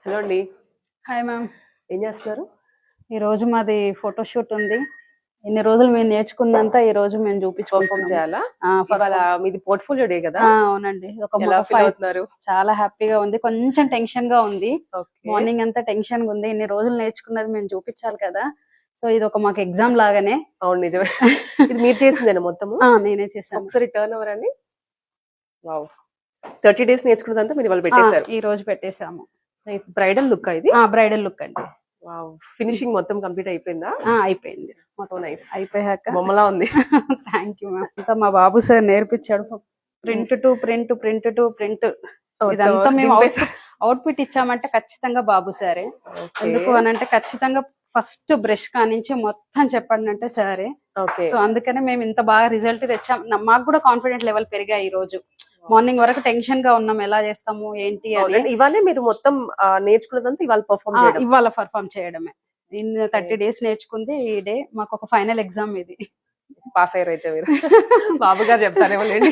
Hello అండి. Hi ma'am. ఏం చేస్తున్నారు? ఈ రోజు మాది ఫోటోషూట్ ఉంది. ఇన్ని రోజులు మేము నేర్చుకుందంతా ఈ రోజు మేము పర్ఫామ్ చూపించుకుంటున్నాం. చేయాలా? ఇవాళ perform. మీది పోర్ట్ఫోలియో డే కదా? అవునండి. ఎలా ఫీల్ అవుతున్నారు? చాలా హ్యాపీగా ఉంది. కొంచెం టెన్షన్ గా ఉంది. ఓకే. మార్నింగ్ అంతా టెన్షన్ గా ఉంది. ఇన్ని రోజులు నేర్చుకున్నది మేము చూపించాలి కదా. సో ఇది ఒక మాకు ఎగ్జామ్ లాగానే. అవును నిజమే. ఇది మీరు చేసిందేనా మొత్తము? నేనే చేశాను. ఒకసారి టర్న్ ఓవర్ అండి. వావ్, 30 days నేర్చుకున్నదంతా మీరు ఇవాళ పెట్టేశారు. ఈ రోజు పెట్టేశాము. నైస్. బ్రైడల్ లుక్ ఇది? బ్రైడల్ లుక్ అండి. వావ్, ఫినిషింగ్ మొత్తం కంప్లీట్ అయిపోయిందా? అయిపోయింది. So nice. అయిపోయాక బొమ్మలా ఉంది. Thank you ma'am. అంతా మా బాబు సార్ నేర్పించాడు. Print to print, print to print. ఇదంతా మేము అవుట్పుట్ ఇచ్చామంటే ఖచ్చితంగా బాబు సారే. ఎందుకు అని అంటే ఖచ్చితంగా ఫస్ట్ బ్రష్ కానించి మొత్తం చెప్పండి అంటే సరే. సో అందుకనే మేము ఇంత బాగా రిజల్ట్ తెచ్చాం. మాకు కూడా కాన్ఫిడెంట్ లెవెల్ పెరిగాయి ఈ రోజు. మార్నింగ్ వరకు టెన్షన్ గా ఉన్నాం, ఎలా చేస్తాము ఏంటి అని. ఇవాళే మీరు మొత్తం నేర్చుకున్నదంతా ఇవాళ పర్ఫామ్ చేయడమే. 30 days నేర్చుకుంది. ఈ డే మాకు ఒక ఫైనల్ ఎగ్జామ్ ఇది. పాస్ అయ్యారు అయితే మీరు. బాబు గారు చెప్తారేమో లేండి.